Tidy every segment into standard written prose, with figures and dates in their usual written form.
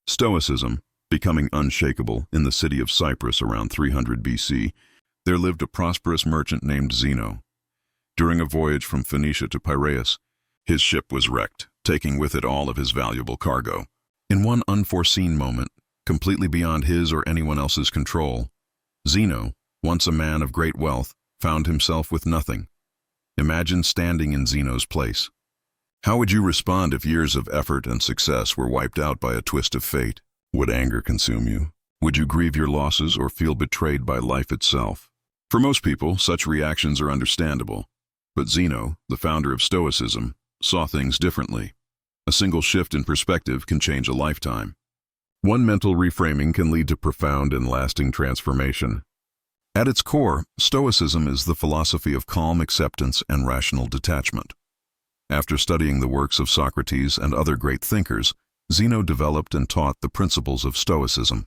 Stoicism, becoming unshakable in the city of Cyprus around 300 BC, there lived a prosperous merchant named Zeno. During a voyage from Phoenicia to Piraeus, his ship was wrecked, taking with it all of his valuable cargo. In one unforeseen moment, completely beyond his or anyone else's control, Zeno, once a man of great wealth, found himself with nothing. Imagine standing in Zeno's place. How would you respond if years of effort and success were wiped out by a twist of fate? Would anger consume you? Would you grieve your losses or feel betrayed by life itself? For most people, such reactions are understandable. But Zeno, the founder of Stoicism, saw things differently. A single shift in perspective can change a lifetime. One mental reframing can lead to profound and lasting transformation. At its core, Stoicism is the philosophy of calm acceptance and rational detachment. After studying the works of Socrates and other great thinkers, Zeno developed and taught the principles of Stoicism.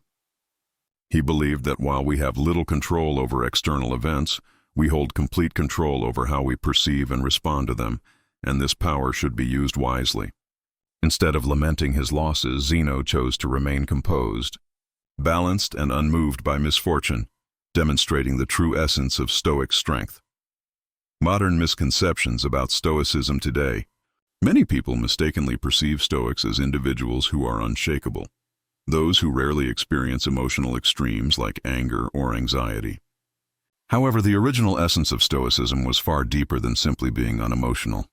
He believed that while we have little control over external events, we hold complete control over how we perceive and respond to them, and this power should be used wisely. Instead of lamenting his losses, Zeno chose to remain composed, balanced and unmoved by misfortune, demonstrating the true essence of Stoic strength. Modern misconceptions about Stoicism today. Many people mistakenly perceive Stoics as individuals who are unshakable, those who rarely experience emotional extremes like anger or anxiety. However, the original essence of Stoicism was far deeper than simply being unemotional.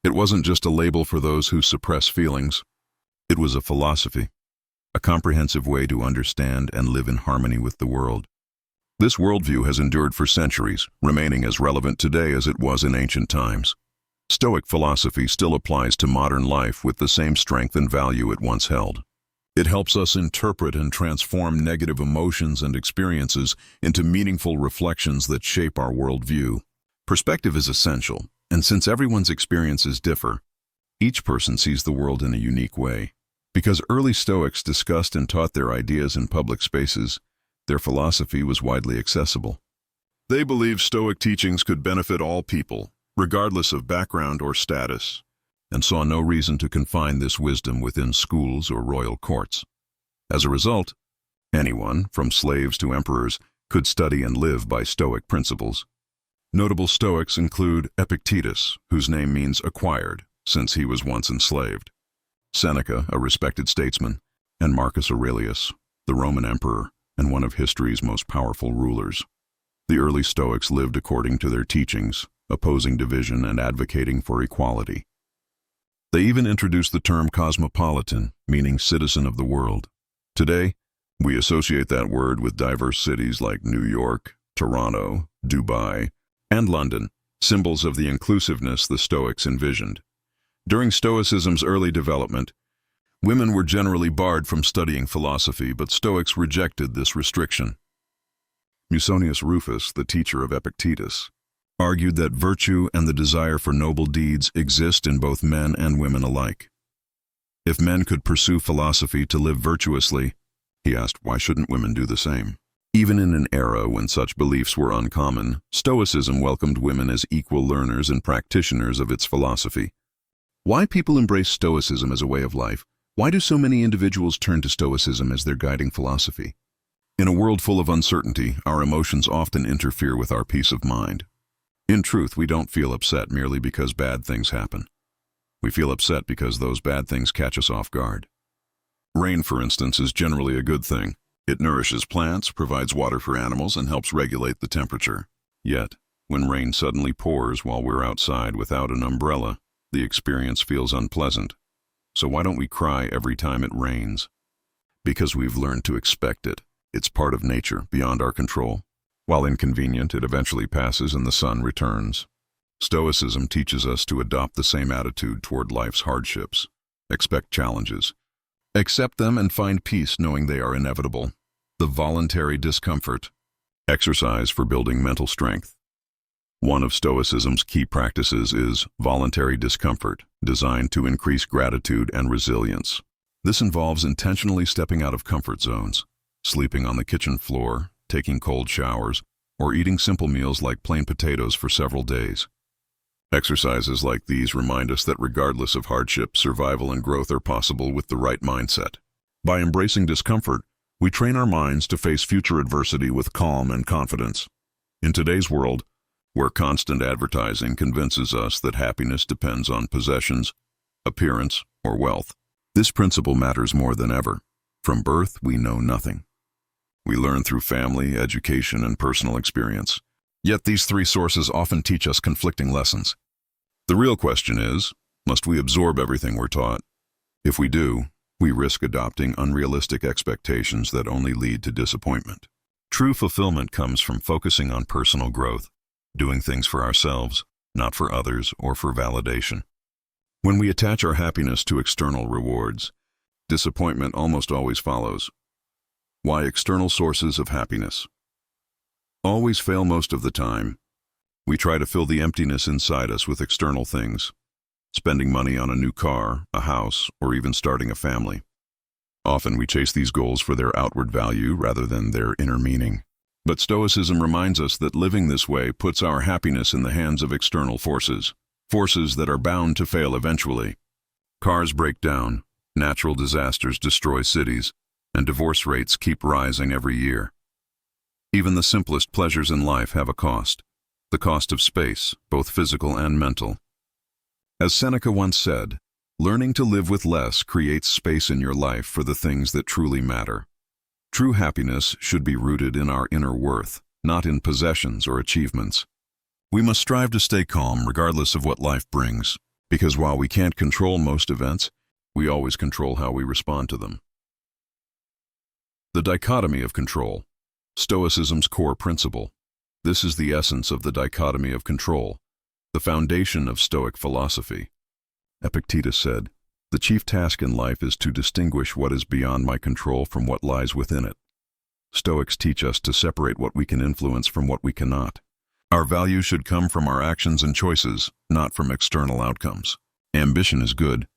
It wasn't just a label for those who suppress feelings. It was a philosophy, a comprehensive way to understand and live in harmony with the world. This worldview has endured for centuries, remaining as relevant today as it was in ancient times. Stoic philosophy still applies to modern life with the same strength and value it once held. It helps us interpret and transform negative emotions and experiences into meaningful reflections that shape our worldview. Perspective is essential, and since everyone's experiences differ, each person sees the world in a unique way. Because early Stoics discussed and taught their ideas in public spaces, their philosophy was widely accessible. They believed Stoic teachings could benefit all people, regardless of background or status, and saw no reason to confine this wisdom within schools or royal courts. As a result, anyone, from slaves to emperors, could study and live by Stoic principles. Notable Stoics include Epictetus, whose name means acquired, since he was once enslaved, Seneca, a respected statesman, and Marcus Aurelius, the Roman emperor and one of history's most powerful rulers. The early Stoics lived according to their teachings, opposing division and advocating for equality. They even introduced the term cosmopolitan, meaning citizen of the world. Today, we associate that word with diverse cities like New York, Toronto, Dubai, and London, symbols of the inclusiveness the Stoics envisioned. During Stoicism's early development, women were generally barred from studying philosophy, but Stoics rejected this restriction. Musonius Rufus, the teacher of Epictetus, argued that virtue and the desire for noble deeds exist in both men and women alike. If men could pursue philosophy to live virtuously, he asked, why shouldn't women do the same? Even in an era when such beliefs were uncommon, Stoicism welcomed women as equal learners and practitioners of its philosophy. Why people embrace Stoicism as a way of life? Why do so many individuals turn to Stoicism as their guiding philosophy? In a world full of uncertainty, our emotions often interfere with our peace of mind. In truth, we don't feel upset merely because bad things happen. We feel upset because those bad things catch us off guard. Rain, for instance, is generally a good thing. It nourishes plants, provides water for animals, and helps regulate the temperature. Yet, when rain suddenly pours while we're outside without an umbrella, the experience feels unpleasant. So why don't we cry every time it rains? Because we've learned to expect it. It's part of nature, beyond our control. While inconvenient, it eventually passes and the sun returns. Stoicism teaches us to adopt the same attitude toward life's hardships. Expect challenges. Accept them and find peace knowing they are inevitable. The voluntary discomfort. Exercise for building mental strength. One of Stoicism's key practices is voluntary discomfort, designed to increase gratitude and resilience. This involves intentionally stepping out of comfort zones, sleeping on the kitchen floor, taking cold showers, or eating simple meals like plain potatoes for several days. Exercises like these remind us that regardless of hardship, survival and growth are possible with the right mindset. By embracing discomfort, we train our minds to face future adversity with calm and confidence. In today's world, where constant advertising convinces us that happiness depends on possessions, appearance, or wealth, this principle matters more than ever. From birth, we know nothing. We learn through family, education, and personal experience. Yet these three sources often teach us conflicting lessons. The real question is, must we absorb everything we're taught? If we do, we risk adopting unrealistic expectations that only lead to disappointment. True fulfillment comes from focusing on personal growth, doing things for ourselves, not for others or for validation. When we attach our happiness to external rewards, disappointment almost always follows. Why external sources of happiness always fail most of the time? We try to fill the emptiness inside us with external things, spending money on a new car, a house, or even starting a family. Often we chase these goals for their outward value rather than their inner meaning. But Stoicism reminds us that living this way puts our happiness in the hands of external forces, forces that are bound to fail eventually. Cars break down, natural disasters destroy cities, and divorce rates keep rising every year. Even the simplest pleasures in life have a cost, the cost of space, both physical and mental. As Seneca once said, learning to live with less creates space in your life for the things that truly matter. True happiness should be rooted in our inner worth, not in possessions or achievements. We must strive to stay calm regardless of what life brings, because while we can't control most events, we always control how we respond to them. The dichotomy of control, Stoicism's core principle. This is the essence of the dichotomy of control, the foundation of Stoic philosophy. Epictetus said, "The chief task in life is to distinguish what is beyond my control from what lies within it." Stoics teach us to separate what we can influence from what we cannot. Our value should come from our actions and choices, not from external outcomes. Ambition is good,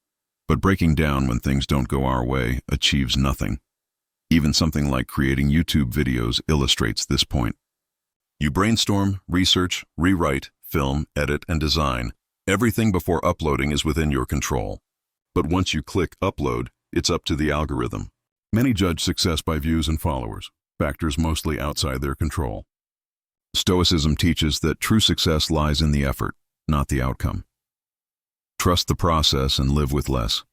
but breaking down when things don't go our way achieves nothing. Even something like creating YouTube videos illustrates this point. You brainstorm, research, rewrite, film, edit, and design. Everything before uploading is within your control. But once you click upload, it's up to the algorithm. Many judge success by views and followers, factors mostly outside their control. Stoicism teaches that true success lies in the effort, not the outcome. Trust the process and live with less.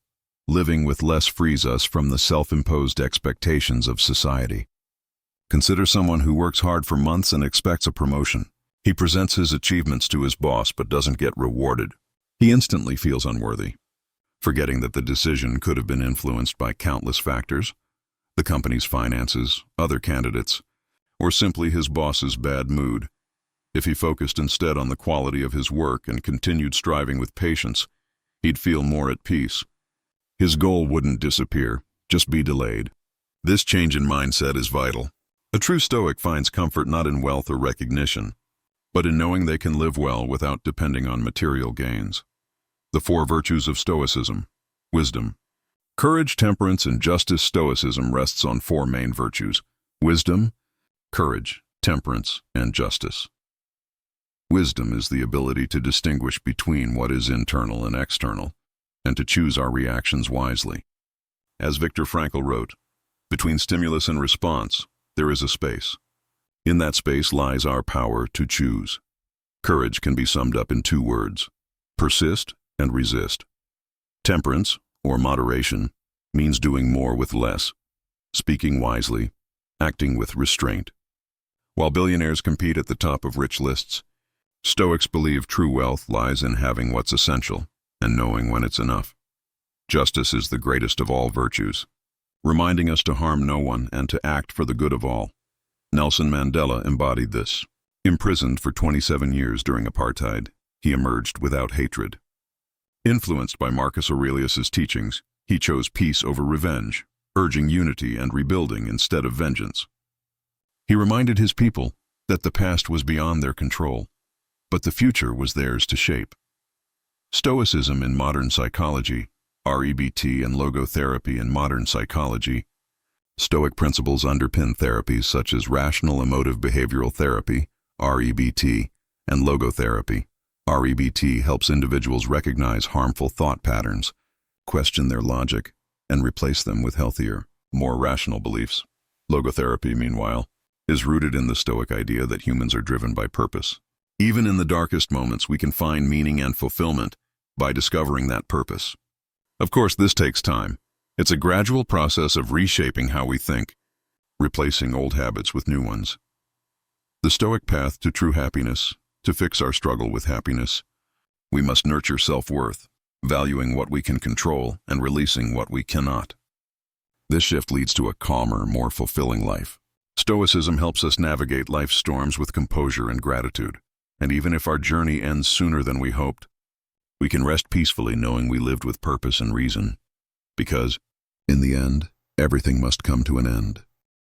Living with less frees us from the self-imposed expectations of society. Consider someone who works hard for months and expects a promotion. He presents his achievements to his boss but doesn't get rewarded. He instantly feels unworthy, forgetting that the decision could have been influenced by countless factors, the company's finances, other candidates, or simply his boss's bad mood. If he focused instead on the quality of his work and continued striving with patience, he'd feel more at peace. His goal wouldn't disappear, just be delayed. This change in mindset is vital. A true Stoic finds comfort not in wealth or recognition, but in knowing they can live well without depending on material gains. The four virtues of Stoicism. Wisdom. Courage, temperance, and justice. Stoicism rests on four main virtues: wisdom, courage, temperance, and justice. Wisdom is the ability to distinguish between what is internal and external, and to choose our reactions wisely. As Viktor Frankl wrote, between stimulus and response, there is a space. In that space lies our power to choose. Courage can be summed up in two words: persist and resist. Temperance, or moderation, means doing more with less, speaking wisely, acting with restraint. While billionaires compete at the top of rich lists, Stoics believe true wealth lies in having what's essential and knowing when it's enough. Justice is the greatest of all virtues, reminding us to harm no one and to act for the good of all. Nelson Mandela embodied this. Imprisoned for 27 years during apartheid, he emerged without hatred. Influenced by Marcus Aurelius's teachings, he chose peace over revenge, urging unity and rebuilding instead of vengeance. He reminded his people that the past was beyond their control, but the future was theirs to shape. Stoicism in modern psychology, REBT, and logotherapy in modern psychology. Stoic principles underpin therapies such as rational emotive behavioral therapy, REBT, and logotherapy. REBT helps individuals recognize harmful thought patterns, question their logic, and replace them with healthier, more rational beliefs. Logotherapy, meanwhile, is rooted in the Stoic idea that humans are driven by purpose. Even in the darkest moments, we can find meaning and fulfillment by discovering that purpose. Of course, this takes time. It's a gradual process of reshaping how we think, replacing old habits with new ones. The Stoic path to true happiness, to fix our struggle with happiness, we must nurture self-worth, valuing what we can control and releasing what we cannot. This shift leads to a calmer, more fulfilling life. Stoicism helps us navigate life's storms with composure and gratitude. And even if our journey ends sooner than we hoped, we can rest peacefully knowing we lived with purpose and reason. Because, in the end, everything must come to an end.